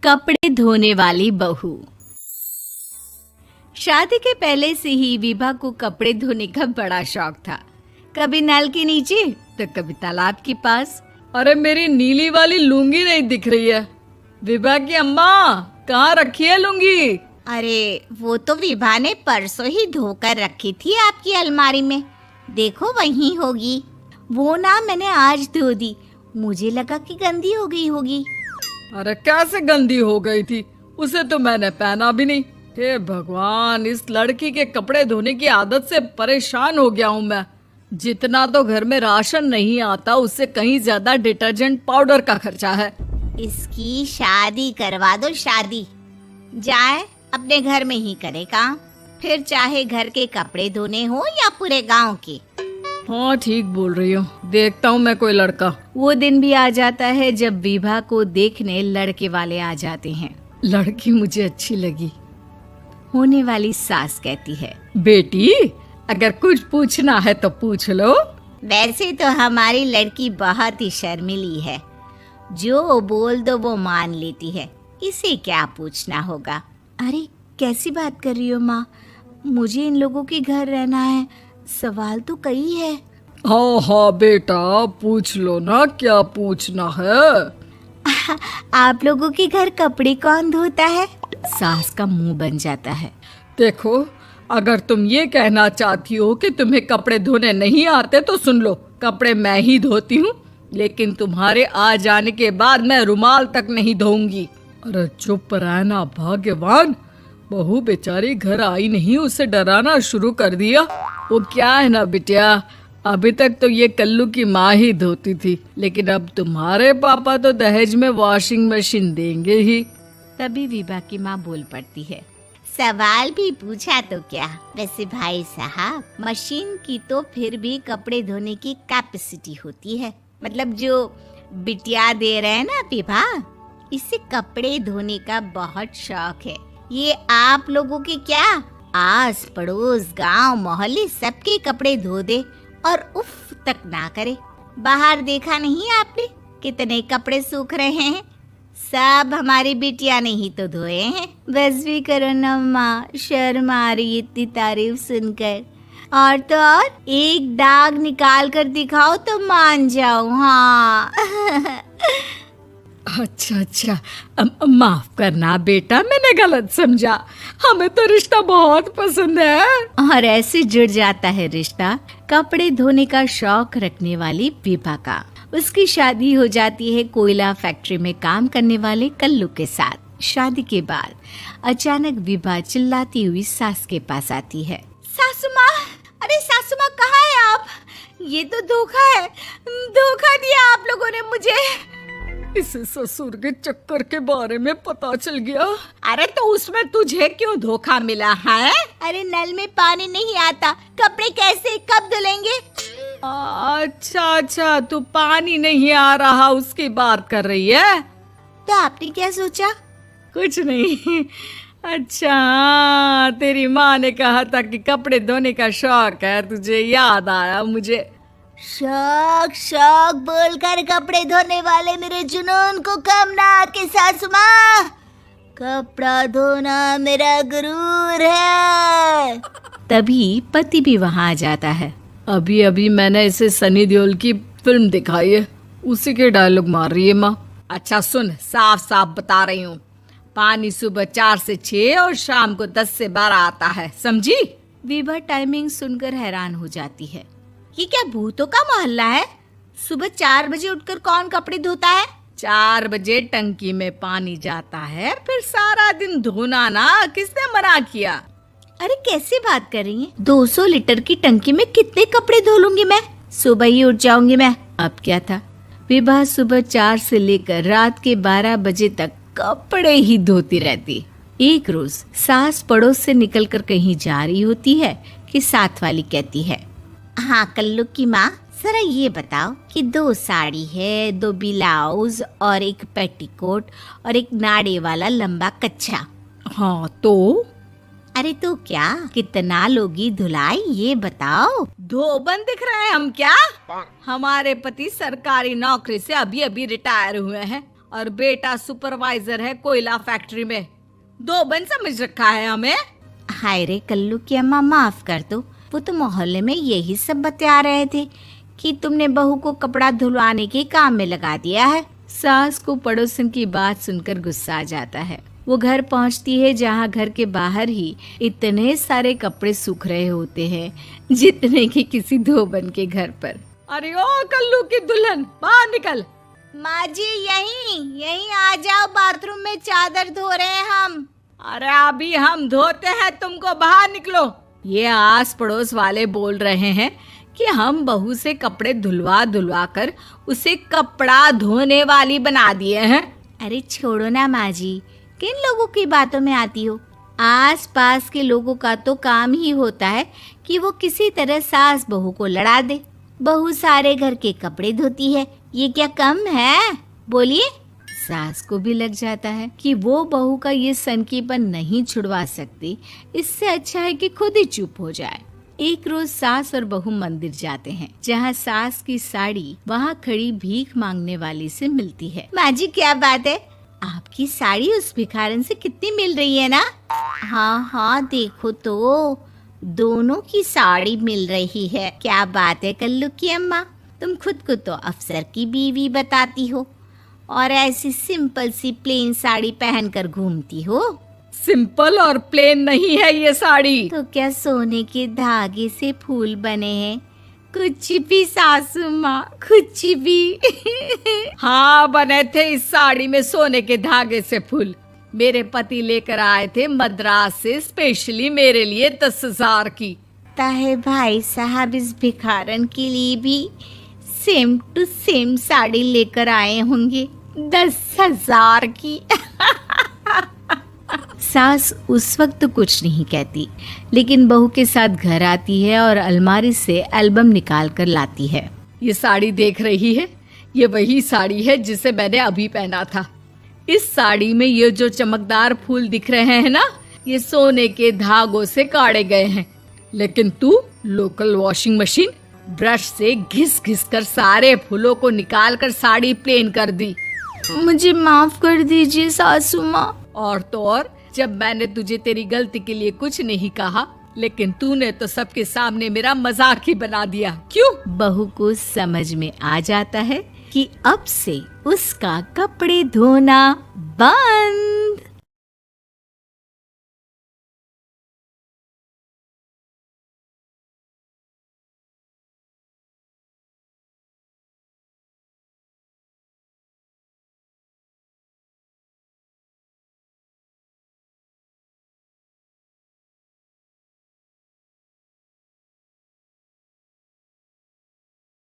कपड़े धोने वाली बहू। शादी के पहले से ही विभा को कपड़े धोने का बड़ा शौक था। कभी नल के नीचे तो कभी तालाब के पास। अरे मेरी नीली वाली लुंगी नहीं दिख रही है। विभा की अम्मा, कहाँ रखी है लुंगी? अरे वो तो विभा ने परसों ही धोकर रखी थी आपकी अलमारी में, देखो वहीं होगी। वो ना मैंने आज धो दी, मुझे लगा कि गंदी हो गई होगी। अरे कैसे गंदी हो गई थी, उसे तो मैंने पहना भी नहीं। हे भगवान, इस लड़की के कपड़े धोने की आदत से परेशान हो गया हूँ मैं। जितना तो घर में राशन नहीं आता, उससे कहीं ज्यादा डिटर्जेंट पाउडर का खर्चा है। इसकी शादी करवा दो, शादी। जाए अपने घर में ही करे काम, फिर चाहे घर के कपड़े धोने हो या पूरे गांव के। हाँ ठीक बोल रही हो, देखता हूँ मैं कोई लड़का। वो दिन भी आ जाता है जब विभा को देखने लड़के वाले आ जाते हैं। लड़की मुझे अच्छी लगी। होने वाली सास कहती है, बेटी अगर कुछ पूछना है तो पूछ लो। वैसे तो हमारी लड़की बहुत ही शर्मीली है, जो बोल दो वो मान लेती है, इसे क्या पूछना होगा। अरे कैसी बात कर रही हो माँ, मुझे इन लोगों के घर रहना है, सवाल तो कई है। हाँ हाँ बेटा, पूछ लो ना, क्या पूछना है। आप लोगों के घर कपड़े कौन धोता है? सास का मुंह बन जाता है। देखो, अगर तुम ये कहना चाहती हो कि तुम्हें कपड़े धोने नहीं आते तो सुन लो, कपड़े मैं ही धोती हूँ, लेकिन तुम्हारे आ जाने के बाद मैं रुमाल तक नहीं धोऊंगी। अरे चुप रहना भाग्यवान, बहू बेचारी घर आई नहीं, उसे डराना शुरू कर दिया। वो क्या है ना बिटिया, अभी तक तो ये कल्लू की माँ ही धोती थी, लेकिन अब तुम्हारे पापा तो दहेज में वॉशिंग मशीन देंगे ही। तभी विभा की माँ बोल पड़ती है, सवाल भी पूछा तो क्या। वैसे भाई साहब, मशीन की तो फिर भी कपड़े धोने की कैपेसिटी होती है, मतलब जो बिटिया दे रहे हैं ना विभा, इसे कपड़े धोने का बहुत शौक है। ये आप लोगों के क्या, आस पड़ोस गांव मोहल्ले सबके कपड़े धो दे और उफ तक ना करे। बाहर देखा नहीं आपने कितने कपड़े सूख रहे हैं, सब हमारी बिटिया ने ही तो धोए हैं। बस भी करो ना माँ, शर्म आ रही इतनी तारीफ सुनकर। और तो और एक दाग निकाल कर दिखाओ तो मान जाओ। हाँ अच्छा, माफ करना बेटा, मैंने गलत समझा। हमें तो रिश्ता बहुत पसंद है। और ऐसे जुड़ जाता है रिश्ता कपड़े धोने का शौक रखने वाली विभा का। उसकी शादी हो जाती है कोयला फैक्ट्री में काम करने वाले कल्लू के साथ। शादी के बाद अचानक विभा चिल्लाती हुई सास के पास आती है। सासू माँ, अरे सासू माँ कहाँ है आप? ये तो धोखा है, धोखा दिया आप लोगों ने मुझे। इसे ससुर के चक्कर के बारे में पता चल गया। अरे तो उसमें तुझे क्यों धोखा मिला है? अरे नल में पानी नहीं आता, कपड़े कैसे कब धुलेंगे? अच्छा, तू पानी नहीं आ रहा उसकी बात कर रही है। तो आपने क्या सोचा? कुछ नहीं। अच्छा, तेरी माँ ने कहा था कि कपड़े धोने का शौक है, तुझे याद आया मुझे। शौक बोलकर कपड़े धोने वाले मेरे जुनून को कम ना आके सासू माँ, कपड़ा धोना मेरा गुरूर है। तभी पति भी वहाँ आ जाता है। अभी मैंने इसे सनी देओल की फिल्म दिखाई है, उसी के डायलॉग मार रही है माँ। अच्छा सुन, साफ साफ बता रही हूँ, पानी सुबह 4 से 6 और शाम को 10 से 12 आता है, समझी? विभा टाइमिंग सुनकर हैरान हो जाती है। ये क्या भूतों का मोहल्ला है? सुबह 4 बजे उठकर कौन कपड़े धोता है? 4 बजे टंकी में पानी जाता है, फिर सारा दिन धोना ना, किसने मना किया? अरे कैसे बात कर रही हैं? 200 लीटर की टंकी में कितने कपड़े धो लूंगी मैं, सुबह ही उठ जाऊंगी मैं। अब क्या था, विभा सुबह 4 से लेकर रात के 12 बजे तक कपड़े ही धोती रहती। एक रोज सास पड़ोस से निकलकर कहीं जा रही होती है कि साथ वाली कहती है, हाँ कल्लू की माँ, जरा ये बताओ कि 2 साड़ी है, 2 ब्लाउज और एक पेटीकोट और एक नाड़े वाला लंबा कच्छा। हाँ तो? अरे तो क्या, कितना लोगी धुलाई ये बताओ। धोबन दिख रहे हैं हम क्या? हमारे पति सरकारी नौकरी से अभी रिटायर हुए हैं और बेटा सुपरवाइजर है कोयला फैक्ट्री में। धोबन समझ रखा है हमें। हाय रे कल्लू की अम्मा, माफ कर दो। वो तो मोहल्ले में यही सब बता रहे थे कि तुमने बहू को कपड़ा धुलवाने के काम में लगा दिया है। सास को पड़ोसन की बात सुनकर गुस्सा आ जाता है। वो घर पहुंचती है जहां घर के बाहर ही इतने सारे कपड़े सूख रहे होते हैं जितने कि किसी धोबन के घर पर। अरे ओ कल्लू की दुल्हन, बाहर निकल। माँ जी यहीं आ जाओ, बाथरूम में चादर धो रहे हैं हम। अरे अभी हम धोते हैं, तुमको बाहर निकलो। ये आस पड़ोस वाले बोल रहे हैं कि हम बहू से कपड़े धुलवा कर उसे कपड़ा धोने वाली बना दिए हैं। अरे छोड़ो ना माँ जी, किन लोगों की बातों में आती हो। आस पास के लोगों का तो काम ही होता है कि वो किसी तरह सास बहू को लड़ा दे। बहू सारे घर के कपड़े धोती है, ये क्या कम है? बोलिए। सास को भी लग जाता है कि वो बहू का ये सनकीपन नहीं छुड़वा सकती, इससे अच्छा है कि खुद ही चुप हो जाए। एक रोज सास और बहू मंदिर जाते हैं जहाँ सास की साड़ी वहाँ खड़ी भीख मांगने वाली से मिलती है। माँ जी क्या बात है, आपकी साड़ी उस भिखारन से कितनी मिल रही है ना? हाँ देखो तो दोनों की साड़ी मिल रही है। क्या बात है कल्लू की अम्मा, तुम खुद को तो अफसर की बीवी बताती हो और ऐसी सिंपल सी प्लेन साड़ी पहनकर घूमती हो। सिंपल और प्लेन नहीं है ये साड़ी। तो क्या सोने के धागे से फूल बने हैं? कुछ भी सासू माँ, कुछ भी। हाँ बने थे इस साड़ी में सोने के धागे से फूल। मेरे पति लेकर आए थे मद्रास से स्पेशली मेरे लिए 10,000 की। ताहे भाई साहब इस भिखारन के लिए भी सेम टू सेम साड़ी लेकर आए होंगे 10,000 की। सास उस वक्त तो कुछ नहीं कहती, लेकिन बहू के साथ घर आती है और अलमारी से एल्बम निकाल कर लाती है। ये साड़ी देख रही है, ये वही साड़ी है जिसे मैंने अभी पहना था। इस साड़ी में ये जो चमकदार फूल दिख रहे हैं ना, ये सोने के धागों से काढ़े गए हैं। लेकिन तू लोकल वॉशिंग मशीन ब्रश से घिस घिस कर सारे फूलों को निकाल कर साड़ी प्लेन कर दी। मुझे माफ कर दीजिए सासू माँ। और तो और, जब मैंने तुझे तेरी गलती के लिए कुछ नहीं कहा, लेकिन तूने तो सबके सामने मेरा मजाक ही बना दिया। क्यों? बहू को समझ में आ जाता है कि अब से उसका कपड़े धोना बंद।